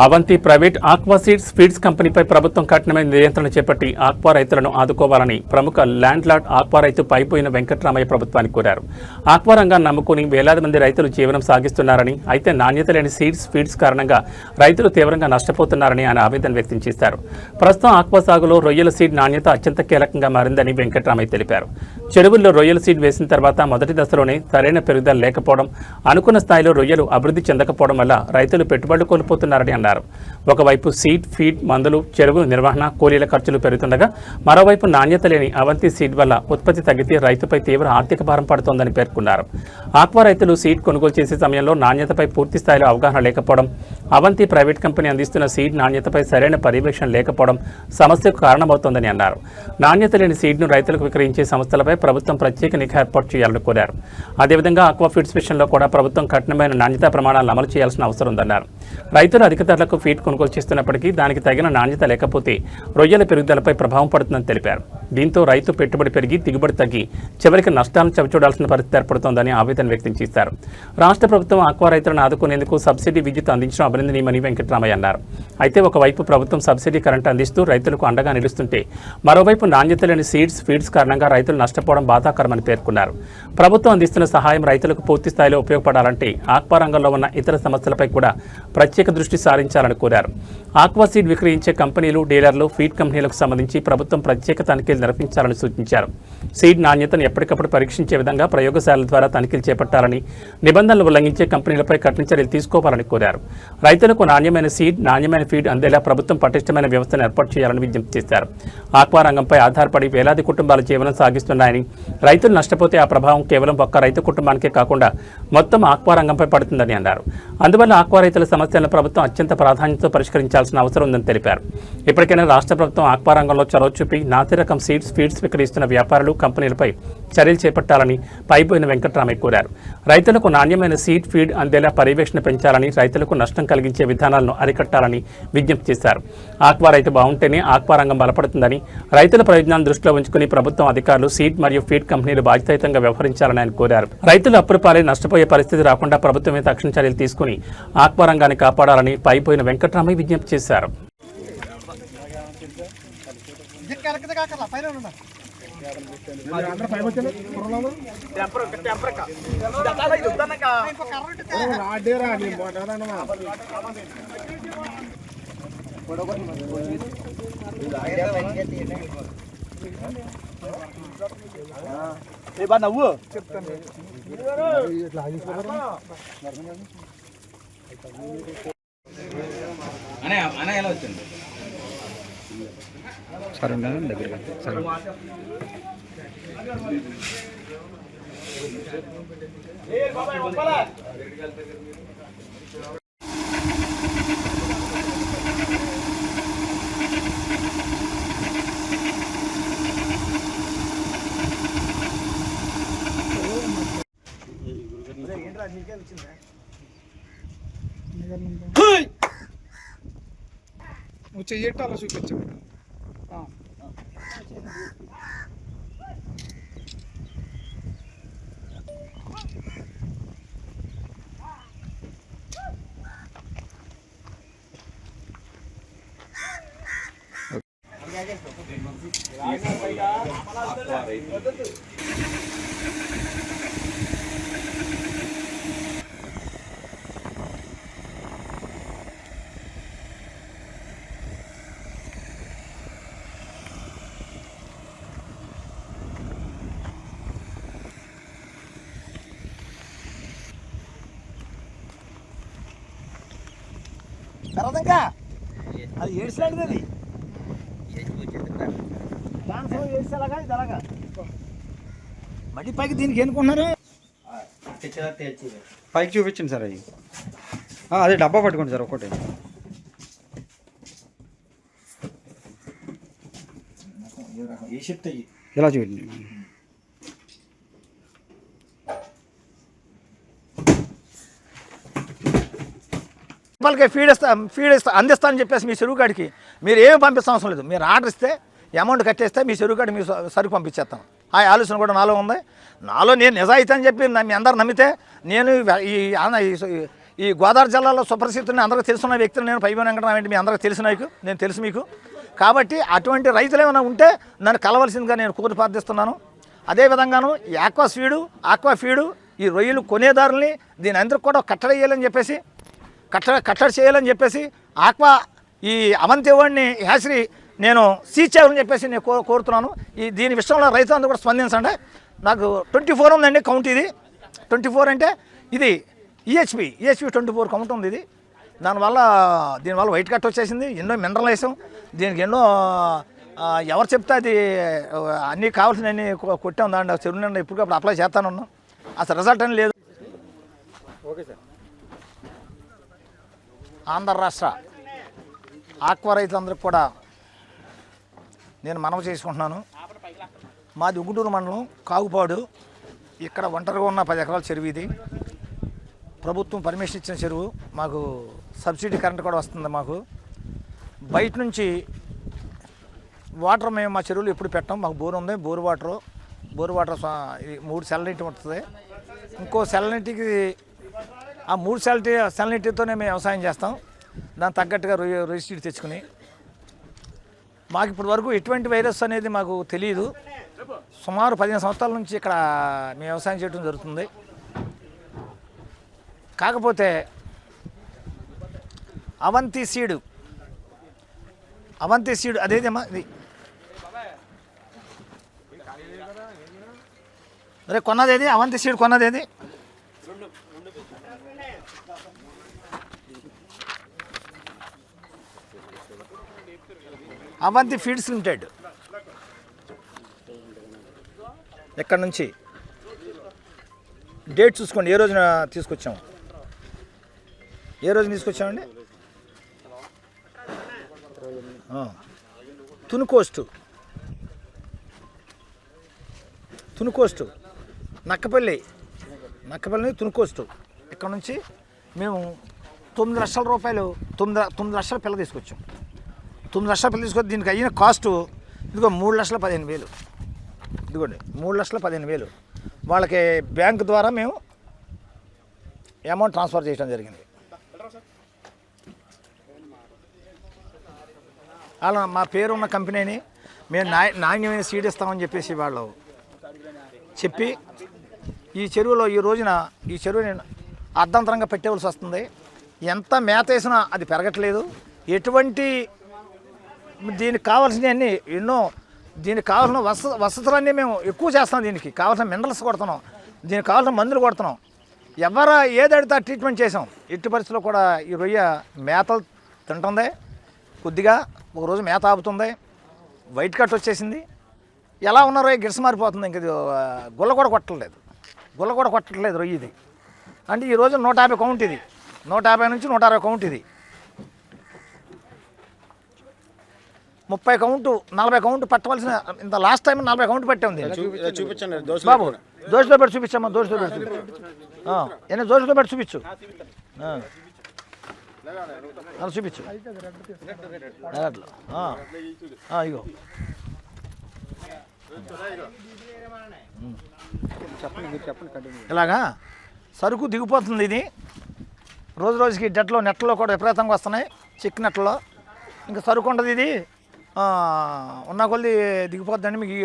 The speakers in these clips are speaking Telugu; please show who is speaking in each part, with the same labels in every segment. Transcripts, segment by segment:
Speaker 1: Avanthi private aqua seeds feeds కంపెనీపై ప్రభుత్వం కఠినమైన నియంత్రణ చేపట్టి ఆక్వా రైతులను ఆదుకోవాలని ప్రముఖ ల్యాండ్ లార్డ్ ఆక్వా రైతు పైపోయిన వెంకట్రామయ్య ప్రభుత్వానికి కోరారు. ఆక్వా రంగాన్ని నమ్ముకుని వేలాది మంది రైతులు జీవనం సాగిస్తున్నారని, అయితే నాణ్యత లేని సీడ్స్ ఫీడ్స్ కారణంగా రైతులు తీవ్రంగా నష్టపోతున్నారని ఆయన ఆవేదన వ్యక్తం చేశారు. ప్రస్తుతం ఆక్వా సాగులో రొయ్యల సీడ్ నాణ్యత అత్యంత కీలకంగా మారిందని వెంకట్రామయ్య తెలిపారు. చెరువుల్లో రొయ్యల సీడ్ వేసిన తర్వాత మొదటి దశలోనే సరైన పెరుగుదల లేకపోవడం, అనుకున్న స్థాయిలో రొయ్యలు అభివృద్ధి చెందకపోవడం వల్ల రైతులు పెట్టుబడులు కోల్పోతున్నారని అన్నారు. ఒకవైపు సీడ్, ఫీడ్, మందులు, చెరువు నిర్వహణ, కూలీల ఖర్చులు పెరుగుతుండగా మరోవైపు నాణ్యత లేని అవంతి సీడ్ వల్ల ఉత్పత్తి తగ్గితే రైతుపై తీవ్ర ఆర్థిక భారం పడుతోందని పేర్కొన్నారు. ఆక్వా రైతులు సీడ్ కొనుగోలు చేసే సమయంలో నాణ్యతపై పూర్తి స్థాయిలో అవగాహన లేకపోవడం, అవంతి ప్రైవేట్ కంపెనీ అందిస్తున్న సీడ్ నాణ్యతపై సరైన పర్యవేక్షణ లేకపోవడం సమస్యకు కారణమవుతోందని అన్నారు. నాణ్యత లేని సీడ్ను రైతులకు విక్రయించే సంస్థలపై ప్రభుత్వం ప్రత్యేక నిఘా ఏర్పాటు చేయాలని కోరారు. అదేవిధంగా ఆక్వా ఫీడ్స్ విషయంలో కూడా ప్రభుత్వం కఠినమైన నాణ్యతా ప్రమాణాలను అమలు చేయాల్సిన అవసరం ఉందన్నారు. రైతులు అధిక ధరలకు ఫీడ్ కొనుగోలు చేస్తున్నప్పటికీ దానికి తగిన నాణ్యత లేకపోతే రొయ్యల పెరుగుదలపై ప్రభావం పడుతుందని తెలిపారు. దీంతో రైతు పెట్టుబడి పెరిగి దిగుబడి తగ్గి చివరికి నష్టాలను చవిచూడాల్సిన పరిస్థితి ఏర్పడుతోందని ఆవేదన వ్యక్తం చేశారు. రాష్ట్ర ప్రభుత్వం ఆక్వా రైతులను ఆదుకునేందుకు సబ్సిడీ విద్యుత్ అందించడం అభినందనీయమని వెంకట్రామయ్య అన్నారు. అయితే ఒకవైపు ప్రభుత్వం సబ్సిడీ కరెంటు అందిస్తూ రైతులకు అండగా నిలుస్తుంటే మరోవైపు నాణ్యత లేని సీడ్స్, ఫీడ్స్ కారణంగా రైతులు నష్టపోవడం బాధాకరమని పేర్కొన్నారు. ప్రభుత్వం అందిస్తున్న సహాయం రైతులకు పూర్తి స్థాయిలో ఉపయోగపడాలంటే ఆక్వా రంగంలో ఉన్న ఇతర సమస్యలపై కూడా ప్రత్యేక దృష్టి సారించాలని కోరారు. ఆక్వా సీడ్ విక్రయించే కంపెనీలు, డీలర్లు, ఫీడ్ కంపెనీలకు సంబంధించి ప్రభుత్వం ప్రత్యేక తనిఖీలు నిర్వహించాలని సూచించారు. సీడ్ నాణ్యతను ఎప్పటికప్పుడు పరీక్షించే విధంగా ప్రయోగశాలల ద్వారా తనిఖీలు చేపట్టాలని, నిబంధనలు ఉల్లంఘించే కంపెనీలపై కఠిన చర్యలు తీసుకోవాలని కోరారు. రైతులకు నాణ్యమైన సీడ్, నాణ్యమైన ఫీడ్ అందేలా ప్రభుత్వం పటిష్టమైన వ్యవస్థను ఏర్పాటు చేయాలని విజ్ఞప్తి చేశారు. ఆక్వా రంగంపై ఆధారపడి వేలాది కుటుంబాల జీవనం సాగిస్తున్నాయని, రైతులు నష్టపోతే ఆ ప్రభావం కేవలం ఒక్క రైతు కుటుంబానికే కాకుండా మొత్తం ఆక్వా రంగంపై పడుతుందని అన్నారు. అందువల్ల ఆక్వా రైతుల సమస్యలను ప్రభుత్వం అత్యంత ప్రాధాన్యతతో పరిష్కరించాల్సిన అవసరం ఉందని తెలిపారు. ఇప్పటికైనా రాష్ట్ర ప్రభుత్వం ఆక్వా రంగంలో చొరవ చూపి నాసి రకం సీడ్స్, ఫీడ్స్ విక్రయిస్తున్న వ్యాపారులు, కంపెనీలపై చర్యలు చేపట్టాలని పైపోయిన వెంకట్రామయ్య కోరారు. రైతులకు నాణ్యమైన సీడ్, ఫీడ్ అందేలా పర్యవేక్షణ పెంచాలని, రైతులకు నష్టం కలిగించే విధానాలను అరికట్టాలని విజ్ఞప్తి చేశారు. ఆక్వా రైతు బాగుంటేనే ఆక్వా రంగం బలపడుతుందని, రైతుల ప్రయోజనాలను దృష్టిలో ఉంచుకుని ప్రభుత్వం అధికారులు సీడ్ మరియు ఫీడ్ కంపెనీలు బాధ్యతాయుతంగా వ్యవహరించాలని ఆయన కోరారు. రైతులు అప్పుల పాలై నష్టపోయే పరిస్థితి రాకుండా ప్రభుత్వమే తక్షణ చర్యలు తీసుకుని ఆక్వా రంగాన్ని కాపాడాలని పైపోయిన వెంకట్రామయ్య విజ్ఞప్తి చేశారు.
Speaker 2: నవ్వు అనే ఎలా వచ్చింది సరే దగ్గర సరే
Speaker 3: నువ్వు చెయ్యట్టు అలా చూపించు.
Speaker 2: తర్వాత అది ఏడ్చినది, అది ఏడ్చేలాగా ఇది అలాగా మడి పైకి దీనికి ఎన్నుకుంటున్నారు.
Speaker 4: పైకి చూపించండి సార్. అది అదే డబ్బా పట్టుకోండి సార్ ఒకటి. ఇలా చూడండి.
Speaker 2: రూపాయలకి ఫీడ్ అందిస్తానని చెప్పేసి మీ చెరువు కాడికి మీరు ఏమి పంపిస్తాం అవసరం లేదు. మీరు ఆర్డర్ ఇస్తే అమౌంట్ కట్టేస్తే మీ చెరువు కాడికి మీ సరుకు పంపించేస్తాం. ఆ ఆలోచన కూడా నాలో ఉంది. నాలో నేను నిజాయితీ అని చెప్పి మీ అందరు నమ్మితే నేను ఈ గోదావరి జిల్లాలో సుప్రసిద్ధుని అందరికీ తెలుసున్న వ్యక్తులు నేను పైబోని వెంకటరామరెడ్డి మీ అందరికీ తెలుసు నేను తెలుసు మీకు. కాబట్టి అటువంటి రైతులు ఏమైనా ఉంటే నన్ను కలవలసిందిగా నేను కోరి ప్రార్థిస్తున్నాను. అదేవిధంగాను ఈ ఆక్వా ఫీడు ఈ రొయ్యలు కొనేదారుల్ని దీని అందరికి కూడా కట్టడి చేయాలని చెప్పేసి ఆక్వా ఈ అవంతి వాడిని హ్యాచరీ నేను సీజ్ చేయాలని చెప్పేసి నేను కోరుతున్నాను. దీని విషయంలో రైతులందరూ కూడా స్పందించండి. నాకు 24 ఉందండి కౌంట్. ఇది 24 అంటే ఇది ఈహెచ్పి 24 కౌంట్ ఉంది. ఇది దీనివల్ల వైట్ కట్ వచ్చేసింది. ఎన్నో మినరల్ వేసాం దీనికి, ఎన్నో ఎవరు చెప్తే అది అన్నీ కావాల్సిన అన్నీ కొట్టాం. దాంట్లో చెరువు నిండా ఇప్పటికప్పుడు అప్లై చేస్తాను ఉన్నాం. అసలు రిజల్ట్ అని లేదు.
Speaker 4: Okay sir.
Speaker 2: ఆంధ్ర రాష్ట్ర ఆక్వా రైతులందరికీ కూడా నేను మనవి చేసుకుంటున్నాను. మాది ఉగుటూరు మండలం కాగుపాడు. ఇక్కడ ఒంటరిగా ఉన్న 10 ఎకరాల చెరువు ఇది. ప్రభుత్వం పర్మిషన్ ఇచ్చిన చెరువు. మాకు సబ్సిడీ కరెంట్ కూడా వస్తుంది. మాకు బయట నుంచి వాటర్ మేము మా చెరువులు ఎప్పుడు పెట్టాం. మాకు బోర్ ఉంది. బోర్ వాటర్ 3 సెలనీటి ఉంటుంది. ఇంకో సెలనీటికి ఆ 3 సెలనీటితోనే మేము వ్యవసాయం చేస్తాం. దానికి తగ్గట్టుగా రొయ్యి తెచ్చుకుని మాకు ఇప్పటి వరకు ఎటువంటి వైరస్ అనేది మాకు తెలియదు. సుమారు 15 సంవత్సరాల నుంచి ఇక్కడ మేము వ్యవసాయం చేయడం జరుగుతుంది. కాకపోతే అవంతి సీడు అదేదేమా ఇది అరే కొన్నదేది అవంతి సీడ్ కొన్నదేది అవంతి ఫీడ్స్ లిమిటెడ్. ఎక్కడి నుంచి డేట్ చూసుకోండి. ఏ రోజున తీసుకొచ్చాము? ఏ రోజున తీసుకొచ్చామండి? తునుకోస్టు నక్కపల్లి తునుకోస్టు. ఇక్కడ నుంచి మేము 9 లక్షల రూపాయలు 9 లక్షల పిల్ల తీసుకొచ్చాం. 9 లక్షల పిల్ల తీసుకొచ్చి దీనికి అయిన కాస్టు ఇదిగో 3,15,000. ఇదిగోండి 3,15,000 వాళ్ళకి బ్యాంక్ ద్వారా మేము అమౌంట్ ట్రాన్స్ఫర్ చేయడం జరిగింది. అలా మా పేరున్న కంపెనీని మేము నాణ్యమైన సీడ్ ఇస్తామని చెప్పేసి వాళ్ళు చెప్పి ఈ చెరువులో ఈ చెరువుని అర్ధంతరంగా పెట్టవలసి వస్తుంది. ఎంత మేత వేసినా అది పెరగట్లేదు. ఎటువంటి దీనికి కావాల్సినవన్నీ దీనికి కావాల్సిన వసతులన్నీ మేము ఎక్కువ చేస్తాం. దీనికి కావాల్సిన మినరల్స్ కొడుతున్నాం. దీనికి కావాల్సిన మందులు కొడుతున్నాం. ఏదడితే ట్రీట్మెంట్ చేసాం. ఎట్టి పరిస్థితుల్లో కూడా ఈ రొయ్య మేతలు తింటుంది. కొద్దిగా ఒకరోజు మేత ఆపుతుంది. వైట్ కట్ వచ్చేసింది. ఎలా ఉన్న రొయ్య గిడస మారిపోతుంది. ఇంక గుల్ల కూడా కొట్టట్లేదు రొయ్య ఇది. అంటే ఈరోజు 150 కౌంట్ ఇది. 150 నుంచి 160 కౌంట్ ఇది. 30 కౌంటు 40 కౌంట్ పట్టవలసిన ఇంత లాస్ట్ టైం 40 కౌంట్ పట్టాం.
Speaker 4: చూపించండి
Speaker 2: బాబు, దోషలో పెట్టి చూపించమ్మా. దోషలో పెట్టి చూపించు. అలా చూపించు. ఇగో ఇలాగా సరుకు దిగిపోతుంది. ఇది రోజుకి నెట్లో కూడా విపరీతంగా వస్తున్నాయి. చిక్ నెట్లో ఇంకా సరుకు ఉండదు. ఇది ఉన్న కొద్ది దిగిపోతుందండి. మీకు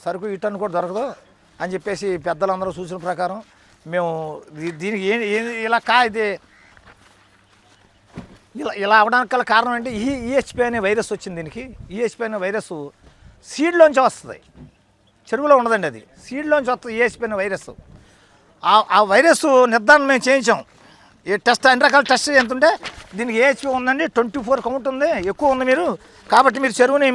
Speaker 2: సరుకు ఇటన్ కూడా దొరకదు అని చెప్పేసి పెద్దలందరూ సూచన ప్రకారం మేము దీనికి ఇది ఇలా అవడానికి గల కారణం అంటే ఈహెచ్పి అనే వైరస్ వచ్చింది. దీనికి ఈహెచ్పి అనే వైరస్ సీడ్లోంచి వస్తుంది. చెరువులో ఉండదండి, అది సీడ్లోంచి వస్తుంది ఈహెచ్పి అనే వైరస్. ఆ వైరస్ నిర్ధారణ మేము చేయించాం. ఈ టెస్ట్ అన్ని రకాల టెస్ట్ ఎంత ఉంటే దీనికి ఏహెచ్పి ఉందండి. 24 కౌంట్ ఉంది, ఎక్కువ ఉంది. కాబట్టి మీరు చెరువుని